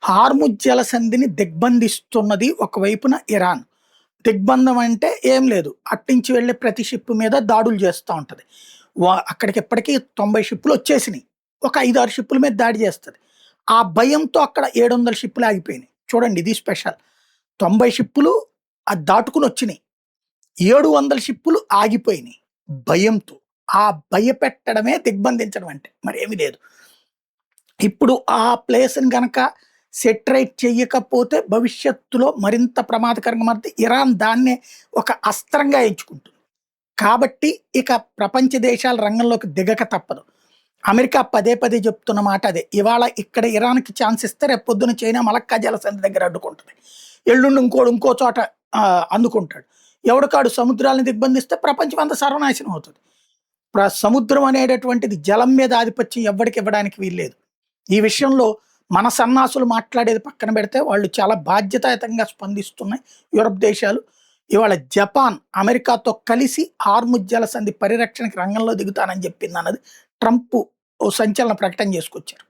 Hormuz జలసంధిని దిగ్బంధిస్తున్నది ఒకవైపున Iran. దిగ్బంధం అంటే ఏం లేదు. అట్నుంచి వెళ్ళే ప్రతి షిప్ మీద దాడులు చేస్తా ఉంటది. అక్కడికి ఇప్పటికి 90 షిప్పులు వచ్చేసినాయి. ఒక 5, 6 షిప్పుల మీద దాడి చేస్తది. ఆ భయంతో అక్కడ 700 షిప్పులు ఆగిపోయినాయి. చూడండి ఇది స్పెషల్. 90 షిప్పులు అది దాటుకుని వచ్చినాయి. 700 షిప్పులు ఆగిపోయినాయి భయంతో. ఆ భయపెట్టడమే దిగ్బంధించడం అంటే. మరేమీ లేదు. ఇప్పుడు ఆ ప్లేస్‌ని గనక సెటరైట్ చెయ్యకపోతే భవిష్యత్తులో మరింత ప్రమాదకరంగా మారితే ఇరాన్ దాన్నే ఒక అస్త్రంగా ఎంచుకుంటుంది. కాబట్టి ఇక ప్రపంచ దేశాలు రంగంలోకి దిగక తప్పదు. అమెరికా పదే పదే చెప్తున్న మాట అదే. ఇవాళ ఇక్కడ ఇరాన్‌కి ఛాన్స్ ఇస్తే రేపు పొద్దున చైనా మలక్కా జలసంధి దగ్గర అడ్డుకుంటది. ఎల్లుండి ఇంకో చోట అందుకుంటాడు. ఎవడికాడు సముద్రాలను దిగ్బంధిస్తే ప్రపంచం అంతా సర్వనాశనం అవుతుంది. సముద్రం అనేటటువంటిది జలం మీద ఆధిపత్యం ఎవ్వడికి ఇవ్వడానికి వీల్లేదు. ఈ విషయంలో మన సన్నాసులు మాట్లాడేది పక్కన పెడితే వాళ్ళు చాలా బాధ్యతాయుతంగా స్పందిస్తున్నాయి యూరప్ దేశాలు. ఇవాళ జపాన్ అమెరికాతో కలిసి హార్ముజ్ జలసంధి పరిరక్షణకి రంగంలో దిగుతానని చెప్పింది అన్నది ట్రంప్ ఓ సంచలన ప్రకటన చేసుకొచ్చారు.